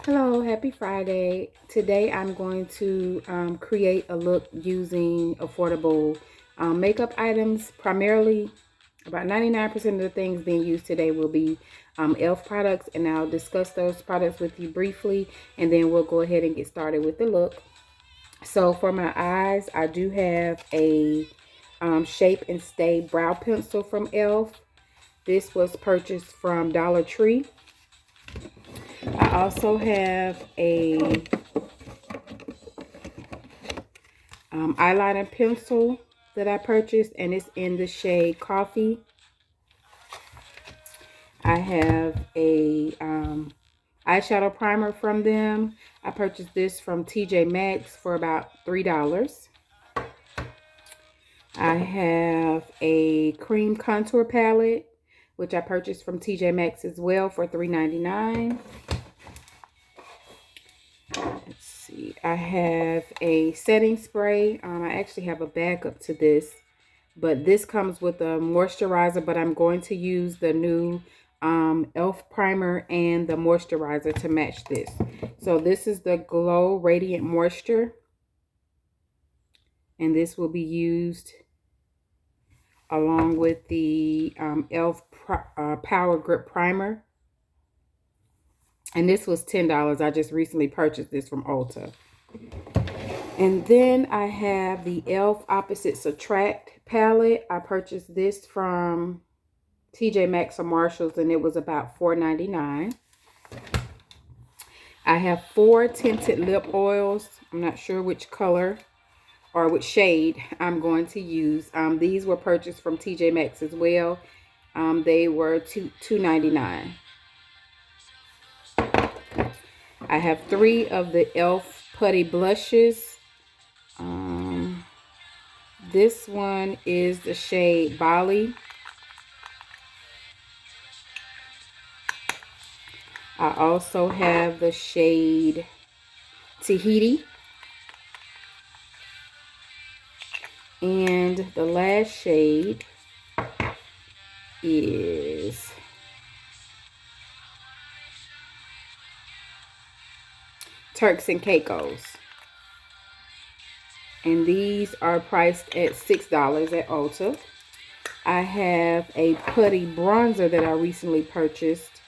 Hello, happy Friday. Today I'm going to create a look using affordable makeup items. Primarily, about 99% of the things being used today will be e.l.f. products, and I'll discuss those products with you briefly, and then we'll go ahead and get started with the look. So for my eyes, I do have a Shape and Stay brow pencil from e.l.f. This was purchased from Dollar Tree. I also have a eyeliner pencil that I purchased, and it's in the shade Coffee. I have a eyeshadow primer from them. I purchased this from TJ Maxx for about $3. I have a cream contour palette, which I purchased from TJ Maxx as well for $3.99. Let's see. I have a setting spray. I actually have a backup to this, but this comes with a moisturizer, but I'm going to use the new e.l.f. primer and the moisturizer to match this. So this is the Glow Radiant Moisture, and this will be used along with the e.l.f. Power Grip Primer. And this was $10. I just recently purchased this from Ulta. And then I have the e.l.f. Opposites Attract palette. I purchased this from TJ Maxx or Marshalls, and it was about $4.99. I have 4 tinted lip oils. I'm not sure which color or which shade I'm going to use. These were purchased from TJ Maxx as well. They were $2.99. I have 3 of the e.l.f. Putty Blushes. This one is the shade Bali. I also have the shade Tahiti. And the last shade is Turks and Caicos. And these are priced at $6 at Ulta. I have a putty bronzer that I recently purchased.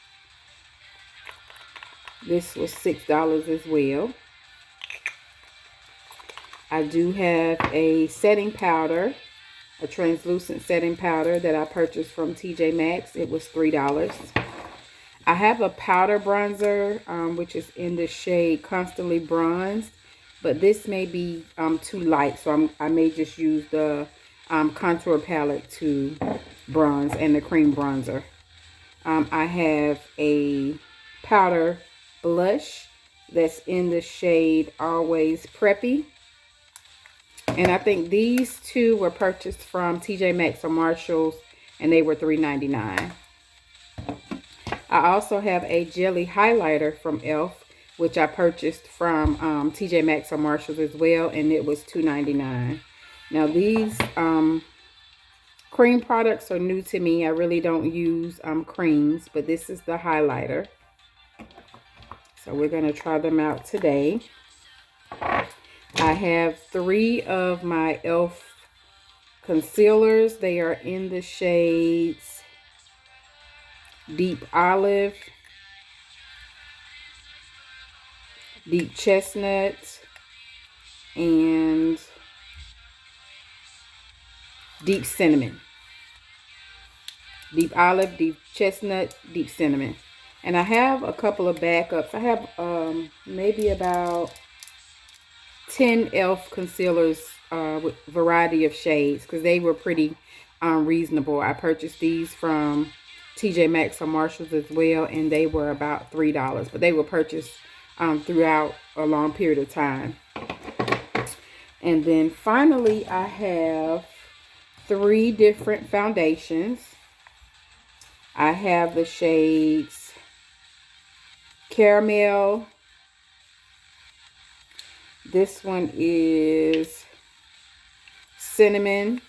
This was $6 as well. I do have a setting powder, a translucent setting powder that I purchased from TJ Maxx. It was $3. I have a powder bronzer, which is in the shade Constantly Bronzed, but this may be too light, so I may just use the contour palette to bronze and the cream bronzer. I have a powder blush that's in the shade Always Preppy. And I think these two were purchased from TJ Maxx or Marshalls, and they were $3.99. I also have a jelly highlighter from e.l.f., which I purchased from TJ Maxx or Marshalls as well, and it was $2.99. Now these cream products are new to me. I really don't use creams, but this is the highlighter. So we're going to try them out today. I have 3 of my e.l.f. concealers. They are in the shades Deep Olive, Deep Chestnut, and Deep Cinnamon. Deep Olive, Deep Chestnut, Deep Cinnamon. And I have a couple of backups. I have maybe about 10 e.l.f. concealers with variety of shades, because they were pretty reasonable. I purchased these from TJ Maxx or Marshalls as well, and they were about $3, but they were purchased throughout a long period of time. And then finally, I have 3 different foundations. I have the shades Caramel. This one is Cinnamon.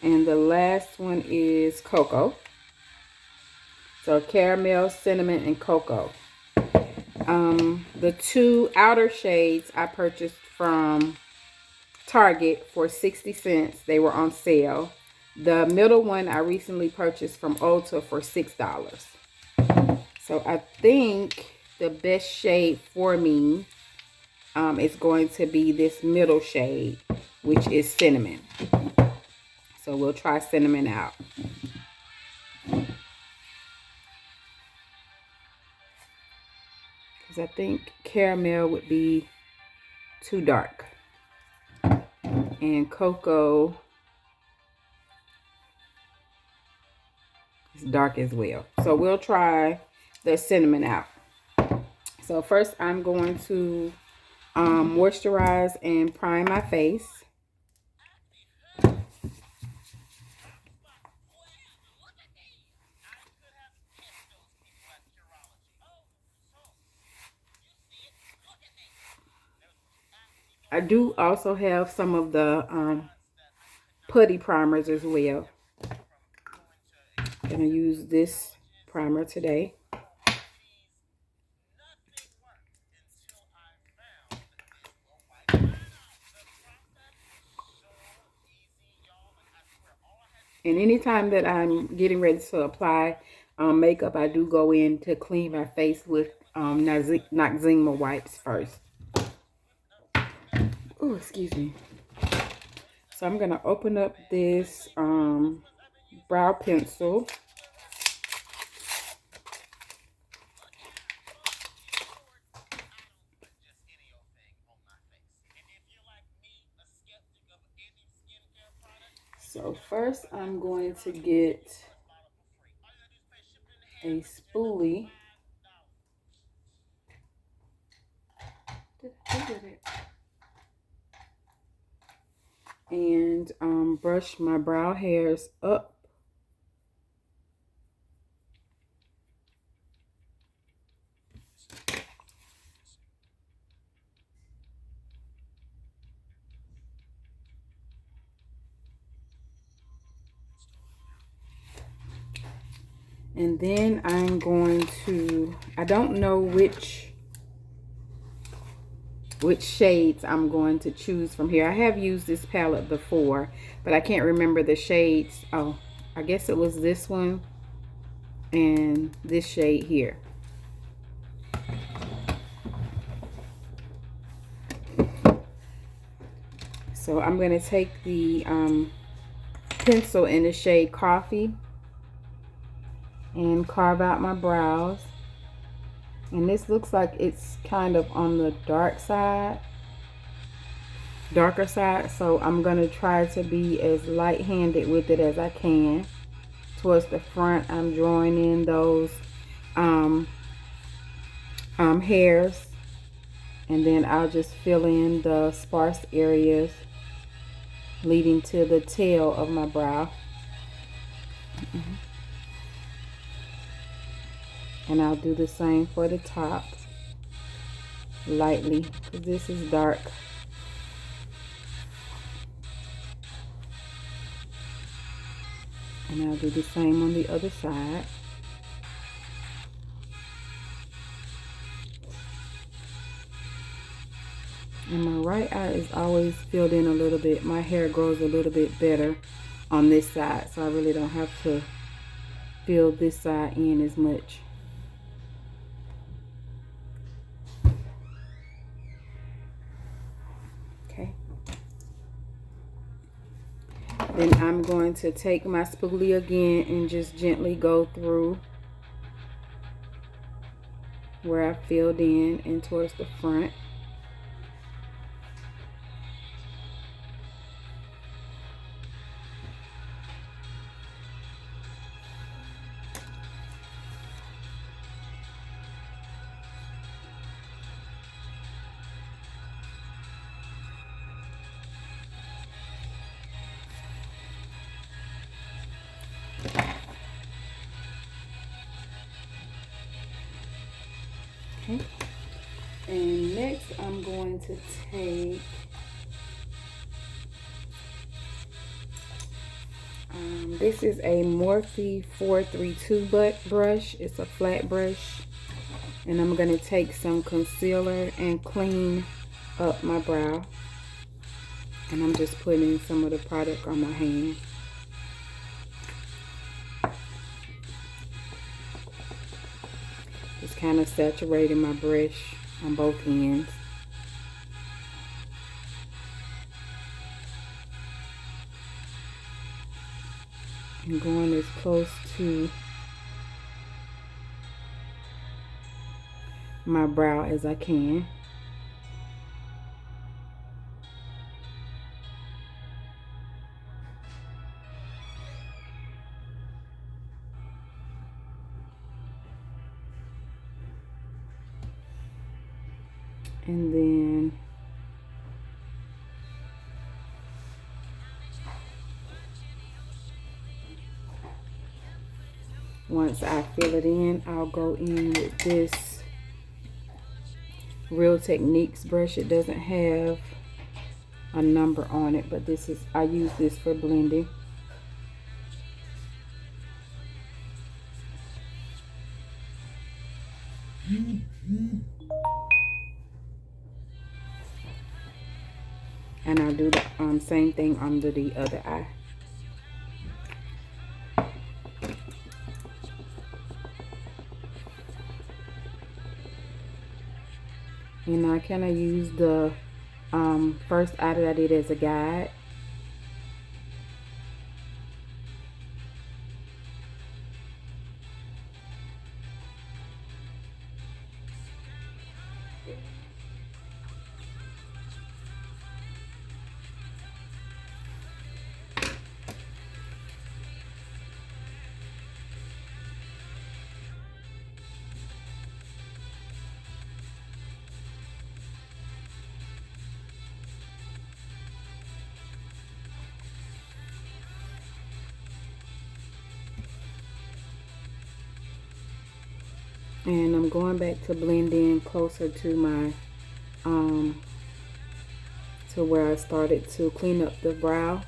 And the last one is Cocoa. So caramel, cinnamon, and cocoa. The two outer shades I purchased from Target for 60 cents. They were on sale. The middle one I recently purchased from Ulta for $6. So I think the best shade for me is going to be this middle shade, which is cinnamon. So we'll try cinnamon out. Because I think caramel would be too dark. And cocoa is dark as well. So we'll try the cinnamon out. So first I'm going to moisturize and prime my face. I do also have some of the putty primers as well. I'm going to use this primer today. And anytime that I'm getting ready to apply makeup, I do go in to clean my face with Noxzema wipes first. Oh, excuse me. So I'm going to open up this brow pencil. So first I'm going to get a spoolie. And brush my brow hairs up. And then I'm going to, I don't know which shades I'm going to choose from here. I have used this palette before, but I can't remember the shades. Oh, I guess it was this one and this shade here. So I'm going to take the pencil in the shade Coffee and carve out my brows. And this looks like it's kind of on the darker side. So I'm going to try to be as light-handed with it as I can. Towards the front, I'm drawing in those hairs. And then I'll just fill in the sparse areas leading to the tail of my brow. And I'll do the same for the top, lightly, because this is dark. And I'll do the same on the other side. And my right eye is always filled in a little bit. My hair grows a little bit better on this side, so I really don't have to fill this side in as much. Okay. Then I'm going to take my spoolie again and just gently go through where I filled in and towards the front. Okay. And next I'm going to take this is a Morphe 432 brush. It's a flat brush. And I'm going to take some concealer and clean up my brow. And I'm just putting some of the product on my hand. Just kind of saturating my brush on both ends. And going as close to my brow as I can. And then once I fill it in, I'll go in with this Real Techniques brush. It doesn't have a number on it, but this is, I use this for blending. And I'll do the same thing under the other eye. And I kind of use the first eye that I did as a guide. And I'm going back to blend in closer to my, to where I started to clean up the brow,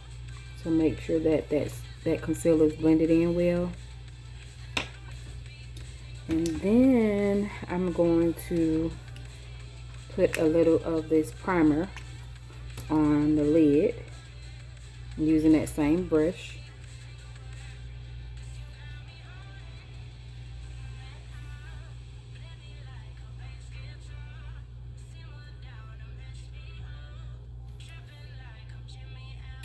to make sure that that concealer is blended in well. And then I'm going to put a little of this primer on the lid, using that same brush.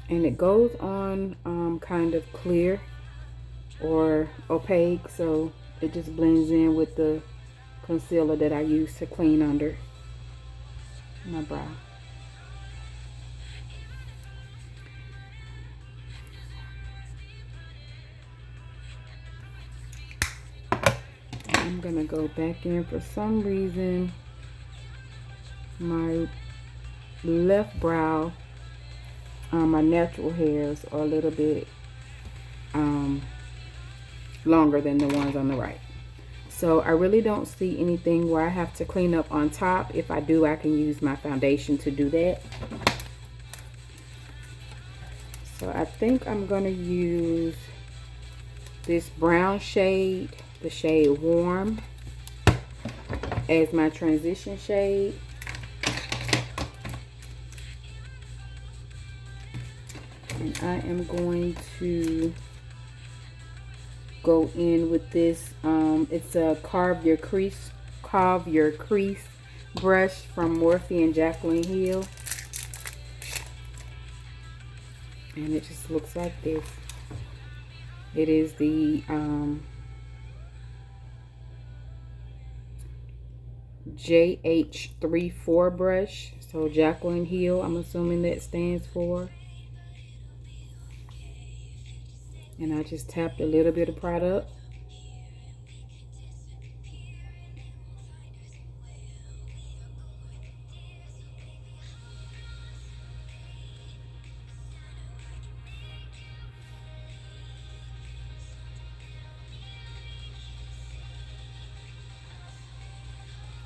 And it goes on kind of clear or opaque, so it just blends in with the concealer that I use to clean under my brow. I'm gonna go back in. For some reason, my left brow, my natural hairs are a little bit longer than the ones on the right. So I really don't see anything where I have to clean up on top. If I do, I can use my foundation to do that. So I think I'm gonna use this brown shade, the shade Warm, as my transition shade. And I am going to go in with this. It's a Carve Your Crease brush from Morphe and Jaclyn Hill. And it just looks like this. It is the JH34 brush. So Jaclyn Hill, I'm assuming that stands for. And I just tapped a little bit of product.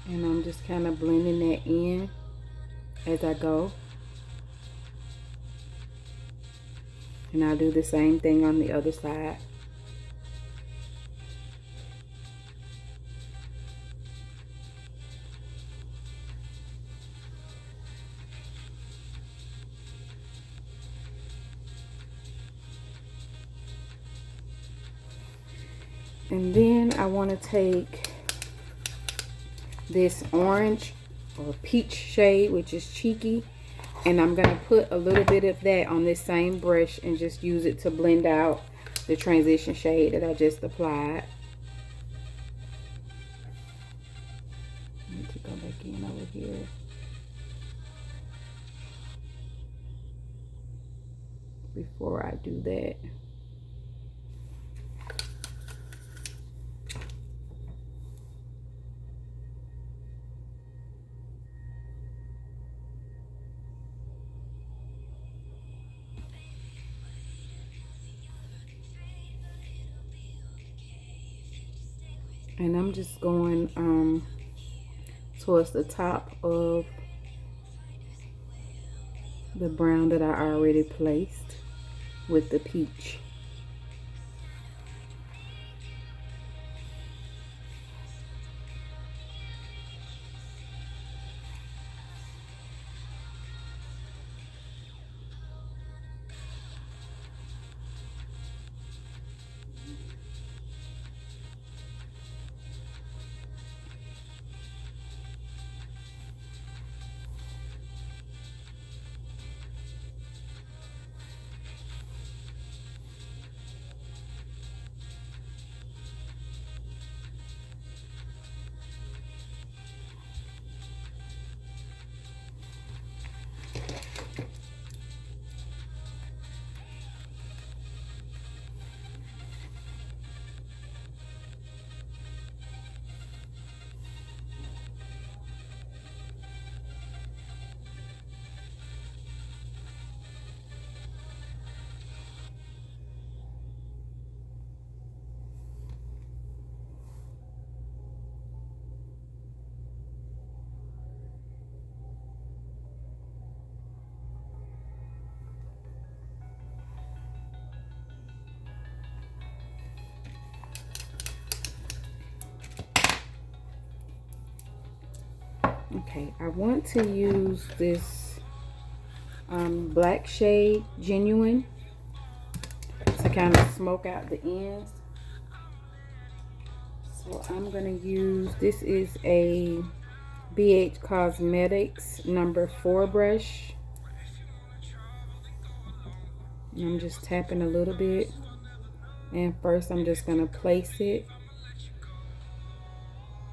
And I'm just kind of blending that in as I go. And I'll do the same thing on the other side. And then I want to take this orange or peach shade, which is Cheeky, and I'm going to put a little bit of that on this same brush and just use it to blend out the transition shade that I just applied. I need to go back in over here. Before I do that. And I'm just going towards the top of the brown that I already placed with the peach. Okay, I want to use this black shade, Genuine, to kind of smoke out the ends. So I'm going to use, this is a BH Cosmetics number 4 brush. And I'm just tapping a little bit. And first I'm just going to place it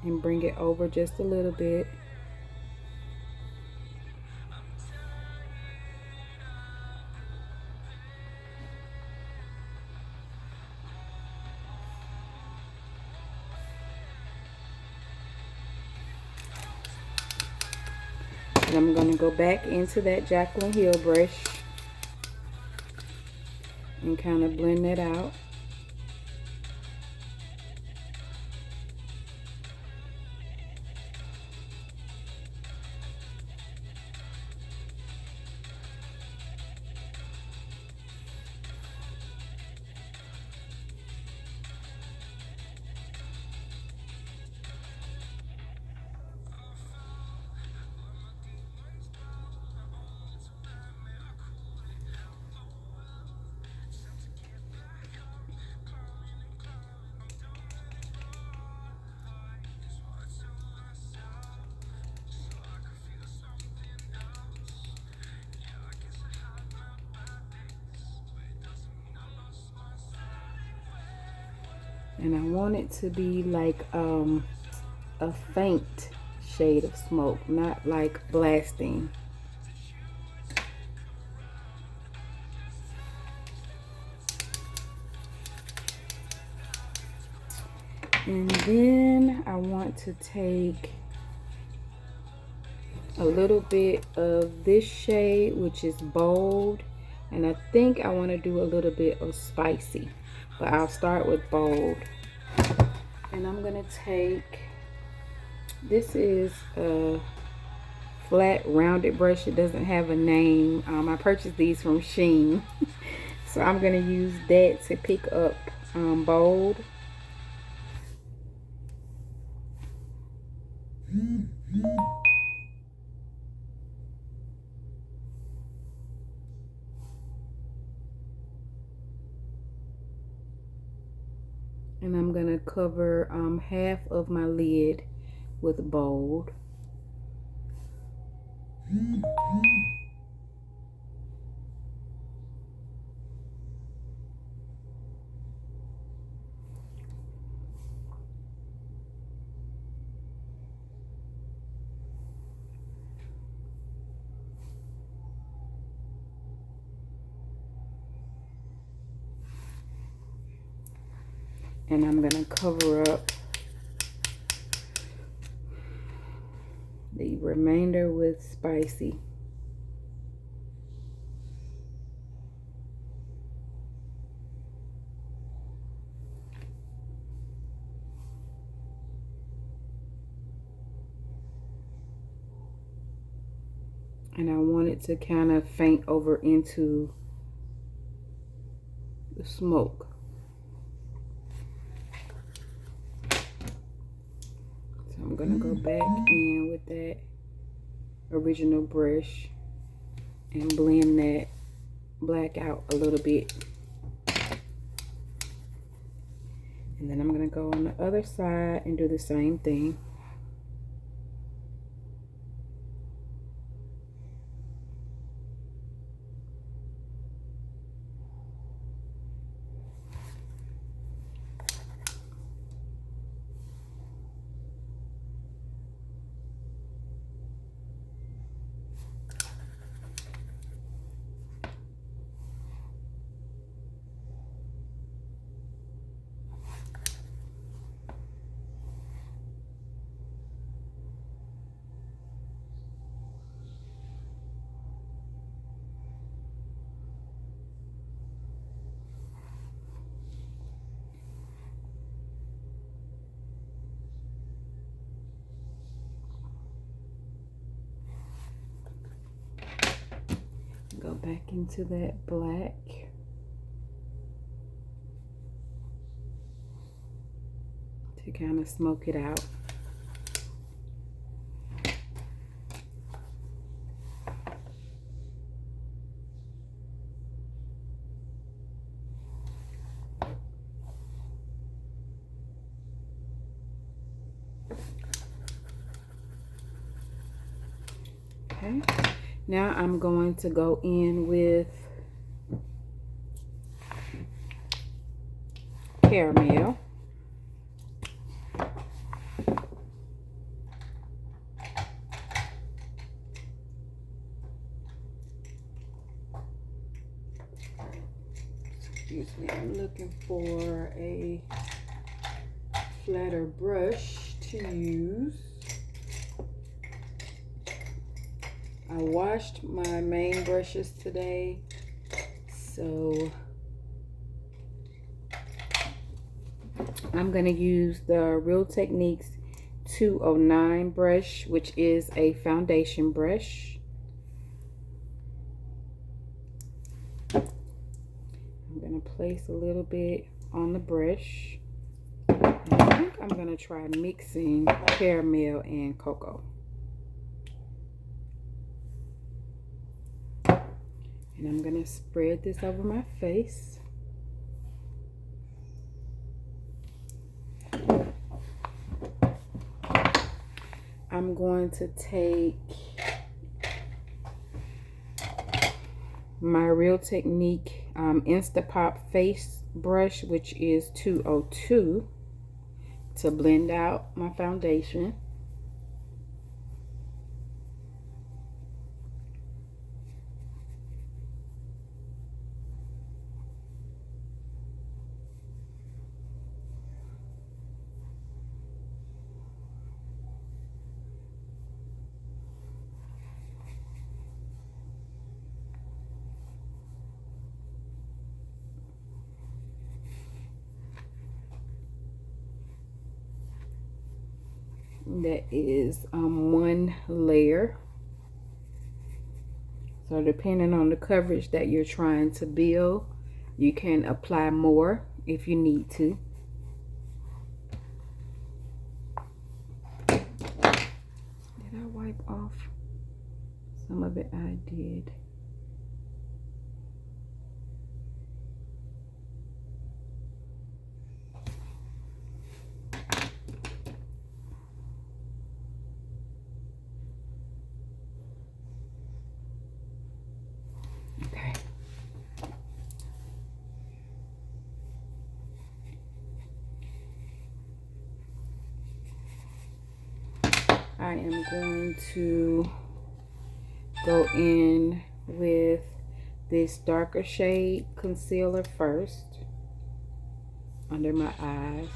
and bring it over just a little bit. And I'm going to go back into that Jaclyn Hill brush and kind of blend that out. And I want it to be like a faint shade of smoke, not like blasting. And then I want to take a little bit of this shade, which is Bold, and I think I want to do a little bit of Spicy, but I'll start with Bold. And I'm gonna take, this is a flat rounded brush. It doesn't have a name. I purchased these from Shein. So I'm gonna use that to pick up Bold. And I'm I'm going to cover half of my lid with Bold. And I'm going to cover up the remainder with Spicy. And I want it to kind of faint over into the smoke. So I'm gonna go back in with that original brush and blend that black out a little bit. And then I'm gonna go on the other side and do the same thing. Go back into that black. To kind of smoke it out. Okay. Now I'm going to go in with caramel. Excuse me, I'm looking for a flatter brush to use. I washed my main brushes today, so I'm going to use the Real Techniques 209 brush, which is a foundation brush. I'm going to place a little bit on the brush. And I think I'm going to try mixing caramel and cocoa. And I'm going to spread this over my face. I'm going to take my Real Technique Instapop face brush, which is 202, to blend out my foundation. That is one layer. So depending on the coverage that you're trying to build, you can apply more if you need to. Did I wipe off some of it? I did. I am going to go in with this darker shade concealer first under my eyes.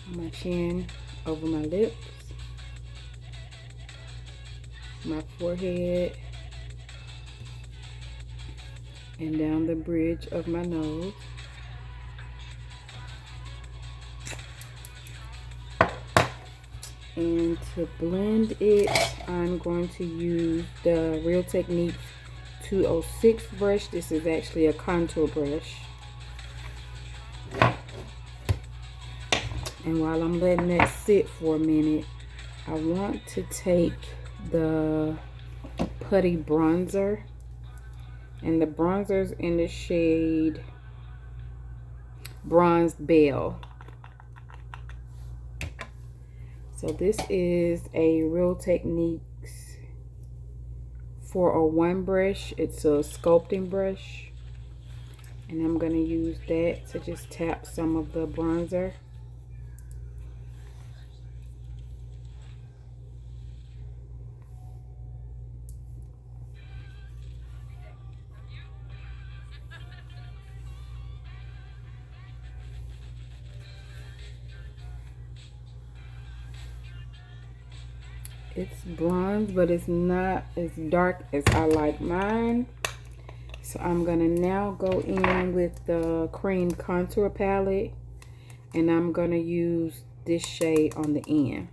My chin, over my lips, my forehead, and down the bridge of my nose. And to blend it, I'm going to use the Real Techniques 206 brush. This is actually a contour brush. And while I'm letting that sit for a minute, I want to take the putty bronzer. And the bronzer's in the shade Bronze Belle. So this is a Real Techniques 401 brush. It's a sculpting brush. And I'm going to use that to just tap some of the bronzer. It's bronze, but it's not as dark as I like mine. So I'm going to now go in with the cream contour palette. And I'm going to use this shade on the end.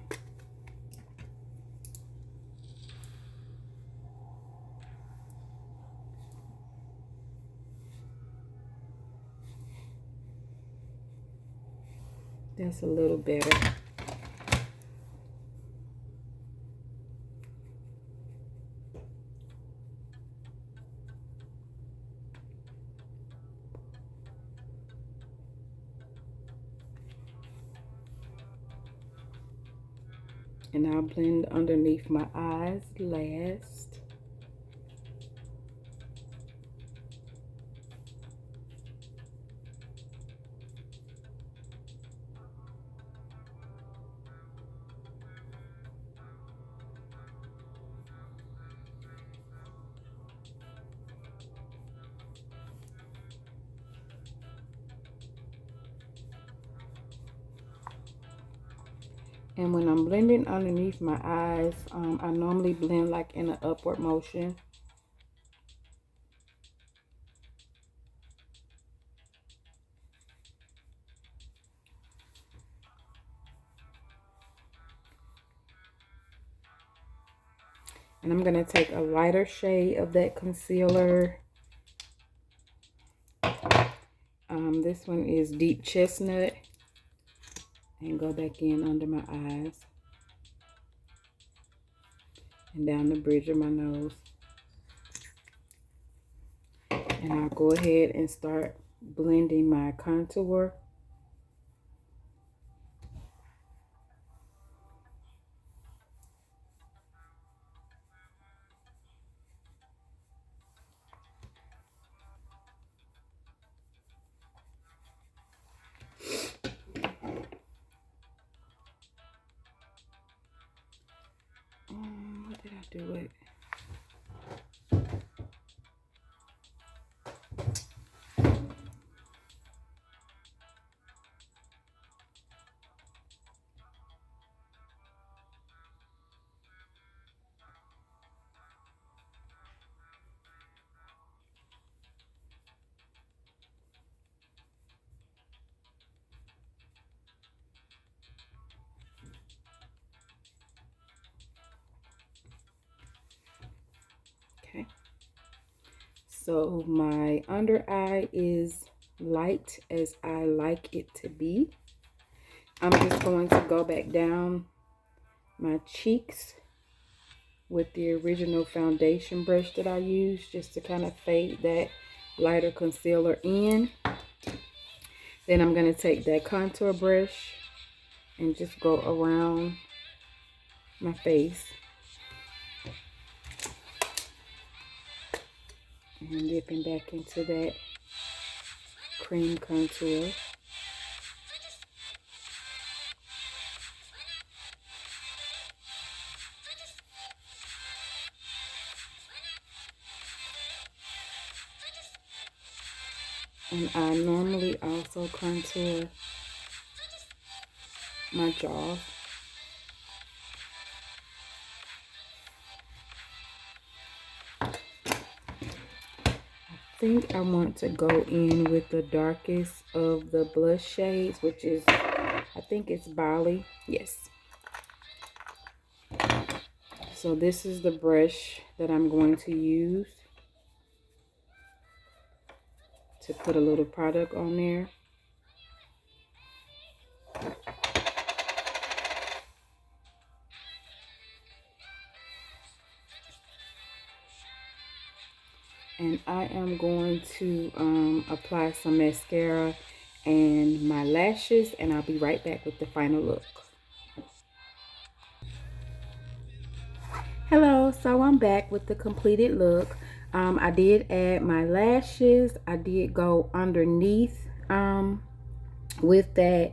That's a little better. And I'll blend underneath my eyes last. And when I'm blending underneath my eyes, I normally blend like in an upward motion. And I'm going to take a lighter shade of that concealer. This one is Deep Chestnut. And go back in under my eyes. And down the bridge of my nose. And I'll go ahead and start blending my contour. What did I do with? Okay. So my under eye is light as I like it to be. I'm just going to go back down my cheeks with the original foundation brush that I used, just to kind of fade that lighter concealer in. Then I'm going to take that contour brush and just go around my face. And dipping back into that cream contour. And I normally also contour my jaw. I think I want to go in with the darkest of the blush shades, which is, I think it's Bali. Yes. So this is the brush that I'm going to use to put a little product on there. And I am going to apply some mascara and my lashes, and I'll be right back with the final look. Hello, so I'm back with the completed look. I did add my lashes. I did go underneath with that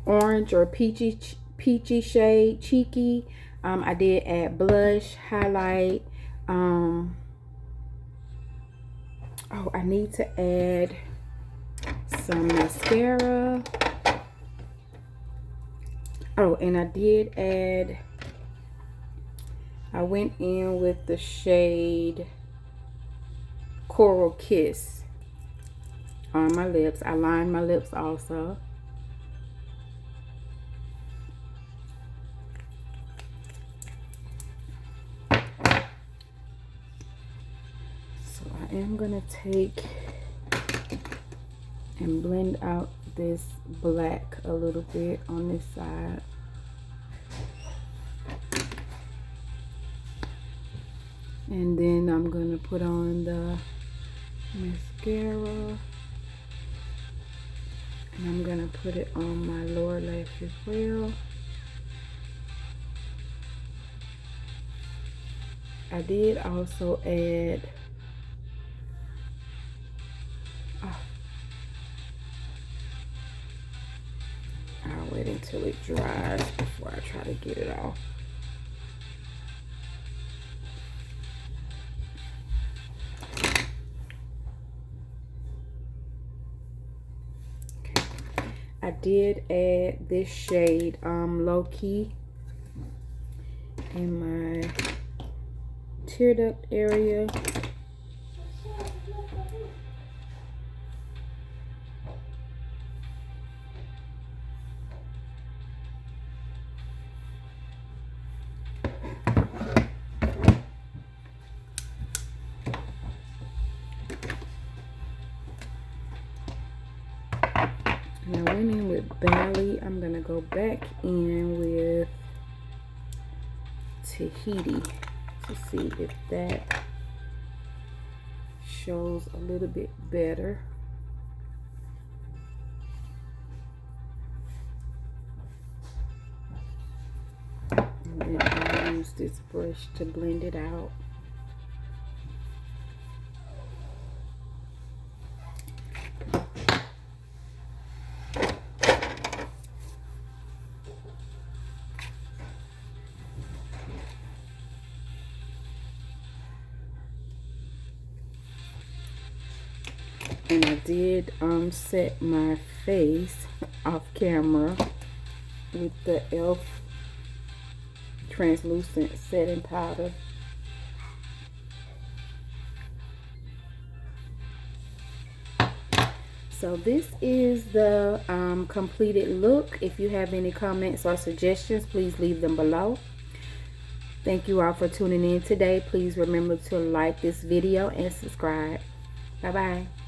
orange or peachy shade, cheeky. I did add blush, highlight. Oh, I need to add some mascara. Oh, and I did add, I went in with the shade Coral Kiss on my lips. I lined my lips also. So I am going to take and blend out this black a little bit on this side. And then I'm going to put on the mascara. And I'm going to put it on my lower lash as well. I did also add, I'll wait until it dries before I try to get it off. Okay. I did add this shade, Low Key, in my tear duct area. And I went in with Bali. I'm gonna go back in with Tahiti to see if that shows a little bit better. And then I'll use this brush to blend it out. And I did set my face off camera with the e.l.f. translucent setting powder. So this is the completed look. If you have any comments or suggestions, please leave them below. Thank you all for tuning in today. Please remember to like this video and subscribe. Bye-bye.